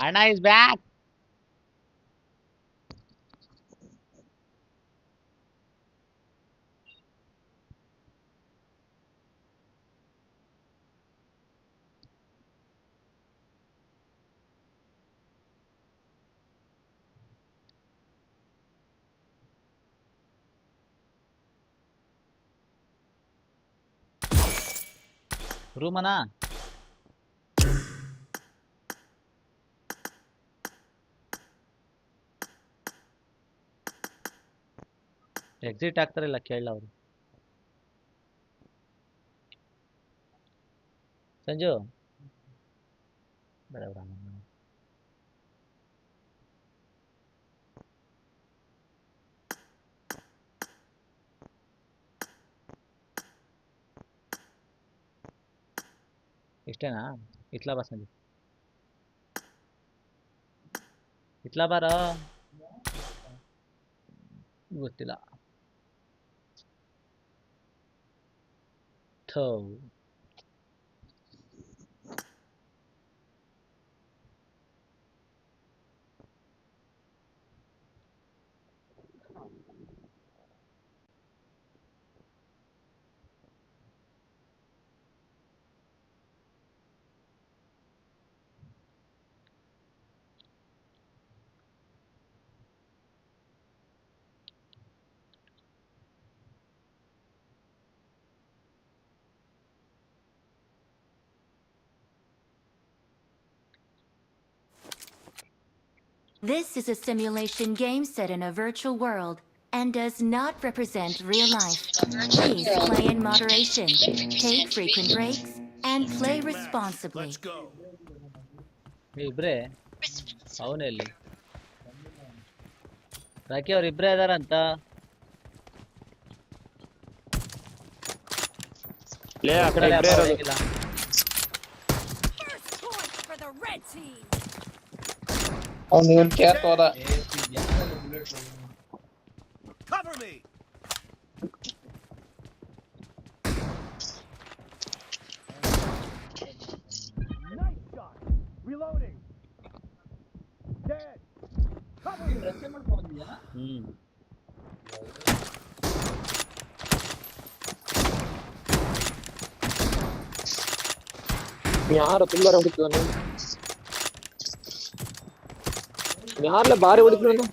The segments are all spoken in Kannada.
ಅಣ್ಣ ಇಸ್ ಬ್ಯಾಕ್. ರೂಮನ ಎಕ್ಸಿಟ್ ಆಗ್ತಾರಿಲ್ಲ ಕೇಳಲ್ಲ ಅವರು. ಸಂಜು ಬೇಡ ಬೇಡ ಇಷ್ಟೇನಾ? ಇತ್ಲಾ ಬಾ ಸಂಜು, ಇತ್ಲಾ ಬಾರ. ಗೊತ್ತಿಲ್ಲ. ಥೋ This is a simulation game set in a virtual world and does not represent real life. Please play in moderation, take frequent breaks, and play responsibly. ಇಬ್ರೇ ಅವನಲ್ಲಿ ರಾಕಿ ಅವ್ರು ಇಬ್ರೇ ಅದಾರಂತ. ಅವ್ನು ಕೇರ್ತ್ ಹೋದ. Cover me. Nice shot. Reloading. Dead. Cover me. ಯಾರು ತುಂಬಾ ಹೊಡಿತಾನೆ, ಯಾರಲ್ಲ ಬಾರಿ ಹೊಡಿತಾನೆ.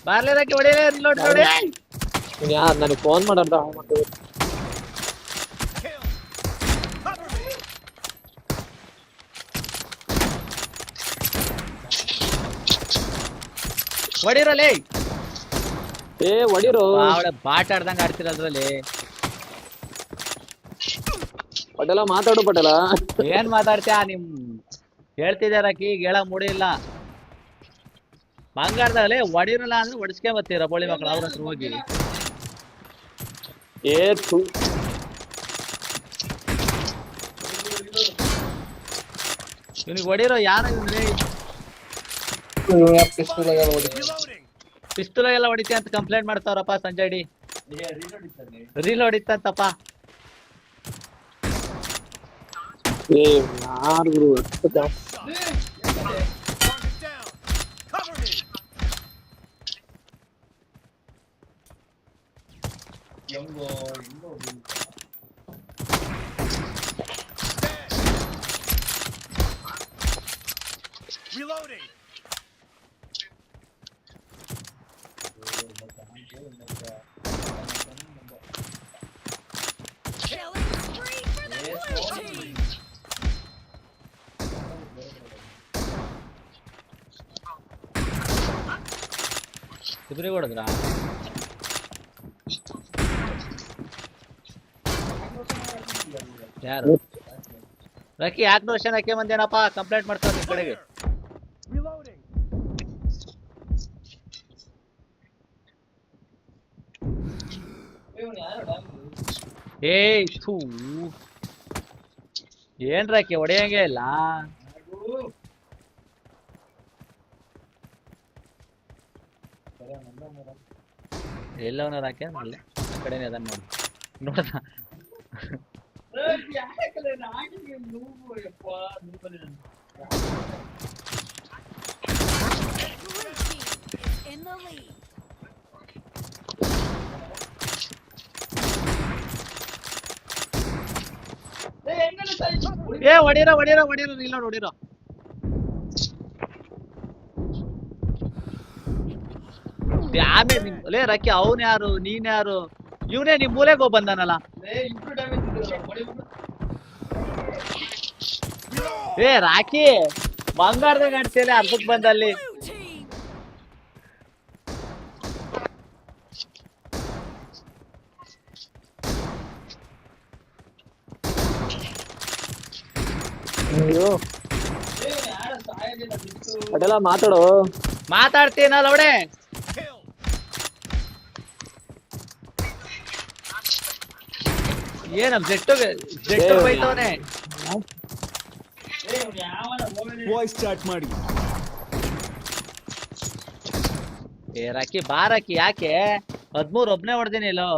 ಬಾರ್ಲೆ ರಾಕಿ ಹೊಡಿಲೇ ರಿಲೋಡ್ ನೋಡಿ. ಯಾರು ನನಗೆ ಫೋನ್ ಮಾಡಾರ್ದ ಮತ್ತೆ Kill. Cover me. ಹೊಡಿರಲೇ. ಏ ಹೊಡಿರೋ. ಅವಳ ಬಾಟ್ ಆಡ್ದಂಗ ಆಡ್ತಿರ ಅದ್ರಲ್ಲಿ. ಪಟೇಲ ಮಾತಾಡು ಪಟೇಲ. ಏನ್ ಮಾತಾಡ್ತೀಯ ನಿಮ್ ಹೇಳ್ತಿದ್ದೆ ರಾಕಿ, ಈಗ ಹೇಳಕ್ ಮೂಡಿ ಇಲ್ಲ. ಬಂಗಾರದಲ್ಲಿ ಹೊಡಿರಲ್ಲ ಅಂದ್ರೆ ಹೊಡಿಸ್ಕೆ ಬರ್ತೀರ ಬೋಳಿ ಮಕ್ಕಳು ಅವ್ರ ಹತ್ರ ಹೋಗಿ. ಏ ಥು. ಇವ್ನಿಗೆ ಹೊಡಿರೋ ಯಾರ ಇವ್ರಿ? ಪಿಸ್ತೂಲ ಎಲ್ಲ ಹೊಡಿತೀಯ ಅಂತ ಕಂಪ್ಲೇಂಟ್ ಮಾಡ್ತಾವ್ರಪ್ಪ ಸಂಜಯ್ ಡಿ. ರೀಲ್ ಹೊಡಿತಂತಪ್ಪ. ಏ ಯಾರು ಗುರು Cover me. Reloading. Killing spree for the blue team! ಇಬ್ರಿಗೆ ಹೊಡೆದ್ರ? ಯಾರು ರಾಕಿ ಯಾಕೆ ನೋಷನ್ ಹಾಕಿ ಬಂದೇನಪ್ಪ? ಕಂಪ್ಲೇಂಟ್ ಮಾಡ್ತಾರೆ ನಿಮ್ ಕಡೆಗೆ. Reloading. ಏಯ್ ಥೂ, ಏನ್ ರಾಕಿ ಹೊಡೆಯಂಗೆ ಇಲ್ಲ. ಎಲ್ಲವನ್ನ ರಾಕಿ ಅಲ್ಲೇ ಕಡೆನೇ ಅದನ್ನ ನೋಡಿ ನೋಡ್ದ. ಏ ಹೊಡಿರೋ ಇಲ್ಲ ಹೊಡಿರೋ. ಡ್ಯಾಮೇಜ್ ಲೇ ರಕ್ಕಿ, ಅವನ್ ಯಾರು ನೀನ್ ಯಾರು? ಇವನೇ ನಿಮ್ ಮೂಲೆಗೆ ಹೋಗ್ ಬಂದಾನಲ್ಲ. ಏ ರಾಕಿ ಬಂಗಾರದಾಗ ಆಡ್ತೀಯಲ್ಲ, ಅರ್ಧಕ್ ಬಂದಲ್ಲಿ. ಅಯ್ಯೋ ಪಟೇಲ ಮಾತಾಡು. ಮಾತಾಡ್ತೀನಲ್ಲ ಅವಡೆ. Kill. ಏನಮ್ ಜೆಟ್ಟು ಬೈತವನೆ. ವಾಯ್ಸ್ ಚಾಟ್ ಮಾಡಿ. ಏ ರಾಕಿ ಬಾರಾಕಿ, ಯಾಕೆ 13 ಒಬ್ನೇ ಹೊಡ್ದೀನಿ ಇಲ್ಲೋ.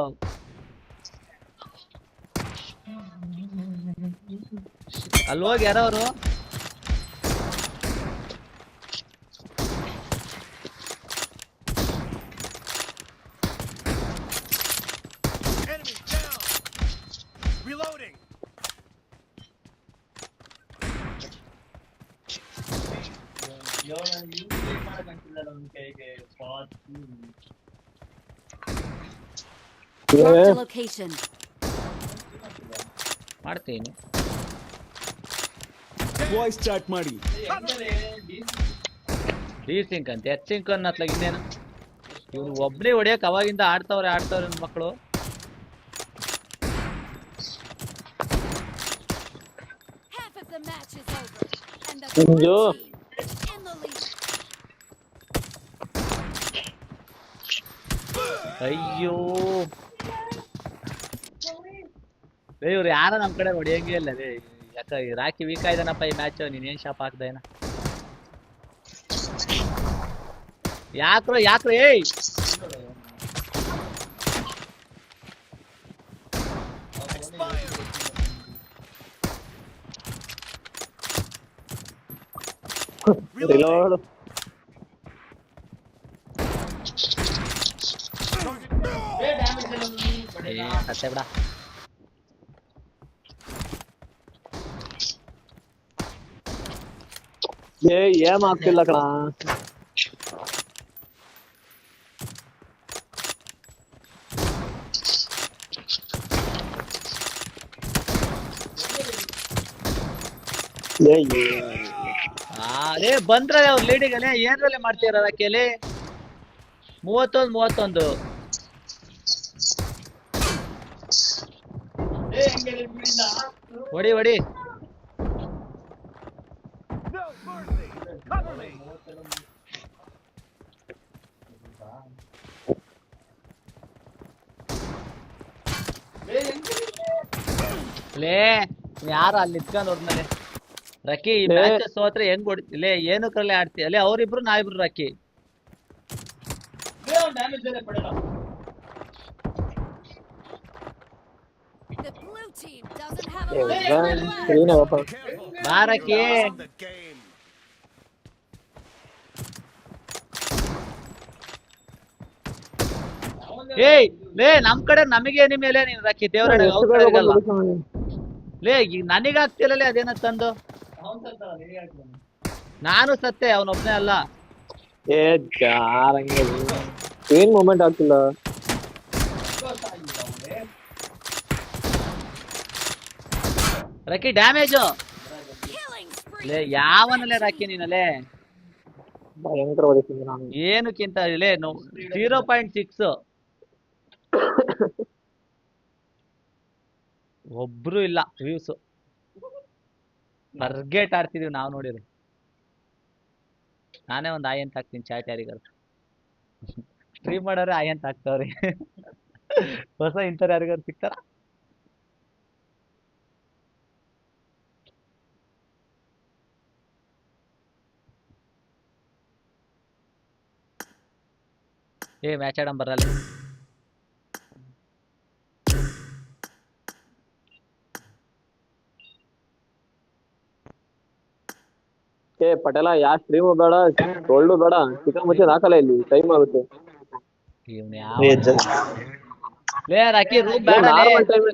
ಅಲ್ಲಿ ಹೋಗಿ ಯಾರವರು? Enemy down. Reloading. Marked a location. ಮಾಡ್ತೀನಿ. ವಾಯ್ಸ್ ಚಾಟ್ ಮಾಡಿ. ಸಿಂಕ್ ಅಂತ ಸಿಂಕ್ ಅನ್ನತ್ಲಾಗ ಇನ್ನೇನು. ಇವ್ನು ಒಬ್ನೇ ಹೊಡಿಯಕ್ ಅವಾಗಿಂದ ಆಡ್ತಾವ್ರೆ ಮಕ್ಕಳು. Half of the match is over, and the Enjo. blue team is in the lead. ಅಯ್ಯೋ ಇವ್ರು ಯಾರ ನಮ್ ಕಡೆ ಹೊಡಿಯಂಗೆ ಇಲ್ಲ ರೇ. ಯಾಕ ರಾಕಿ ವೀಕ್ ಆಯ್ದಾನಪ್ಪ ಈ ಮ್ಯಾಚ್. ನೀನೇನ್ ಶಾಪ್ ಹಾಕ್ದೇನ? ಯಾಕ್ರೋ ಏಯ್ Expired. ರಿಲೋಡ್. ಏ ಸತ್ತೆ ಬಿಡ. ಏಮ್ ಆಗ್ತಿಲ್ಲ ಕಣ. ಅದೇ ಬಂದ್ರೆ ಅವ್ರ ಲೀಡಿಗಲ್ಲೇ ಏನ್ರಲ್ಲೇ ಮಾಡ್ತೀರ ರಾಕಿಯಲ್ಲಿ. 31 ಹೊಡಿ. No mercy. Cover me. ಲೇ ಯಾರು ಅಲ್ಲಿ ನಿತ್ಕೊಂಡ್ ಹೋದ್ಮೇಲೆ ರಕ್ಕಿ ಈ ಲೇ. ಮ್ಯಾಚ್ ಸೋತ್ರೆ ಹೆಂಗ್ ಹೊಡಿತಿಲೇ? ಏನಕ್ರಲ್ಲೇ ಆಡ್ತೀಯ ಅಲ್ಲೇ? ಅವ್ರಿಬ್ರು ನಾವಿಬ್ರು ರಕ್ಕಿ. The blue team doesn't have a ಏ, lot of ಬಾ, time left. screen open. Careful. ಬಾರಕ್ಕಿ. Lost the game. ಏಯ್ ಲೇ ನಮ್ ಕಡೆ ನಮಗೆ ಮೇಲೆ ನೀನ್ ರಕ್ಕಿ ದೇವ್ರ ಎಷ್ಟು ಬೇಗ ಅವ್ರ ಬಂದು ಲೇ ಈಗ ನನಗ ಆಗ್ತಿಲ್ಲಲೇ ಅದೇನ ತಂದು. ನಾನು ಸತ್ತೆ, ಅವನೊಬ್ನೇ ಅಲ್ಲ. ಏ ಜಾರಂಗೆ ಏನ್ ಮೂಮೆಂಟ್ ಆಗ್ತಿಲ್ಲ. ರಕ್ಕಿ ಡ್ಯಾಮೇಜು. Killing spree. ಲೇ ಯಾವನಲ್ಲೇ ರಕ್ಕಿ ನೀನಲ್ಲೇ? ಭಯಂಕರ ಹೊಡಿತೀನಿ ನಾನು. ಏನಕ್ಕಿಂತ ಲೇ 0.6 ಒಬ್ರು ಇಲ್ಲ ವ್ಯೂಸ್. ಬರ್ಗೇಟ್ ಆಡ್ತಿದೀವಿ ನಾವು ನೋಡಿರಿ. ನಾನೇ ಒಂದು ಆಯ್ ಅಂತ ಹಾಕ್ತೀನಿ ಚಾಟ್ ಯಾರಿಗಾರು. ಸ್ಟ್ರೀಮ್ ಮಾಡೋರೆ ಆಯ್ ಅಂತ ಹಾಕ್ತಾವ್ರಿ. ಹೊಸ ಇಂಥವ್ರು ಯಾರಿಗಾರು ಸಿಗ್ತಾರ? ಏ ಮ್ಯಾಚ್ ಆಡಂ ಬರಲ್ಲ. ಏ ಪಟೇಲ ಯಾ ಸ್ಟ್ರೀಮು ಬೇಡ, ಟೋಲ್ಡು ಬೇಡ, ಚಿಕನ್ ಮಚ್ಚನ್ ಹಾಕಲ್ಲ ಇಲ್ಲಿ, ಟೈಮ್ ಆಗುತ್ತೆ. ಇವ್ನು ಯಾವ ಲೇ ರಾಕಿ ರೂಮ್ ಬೇಡ ಲೇ. Normal time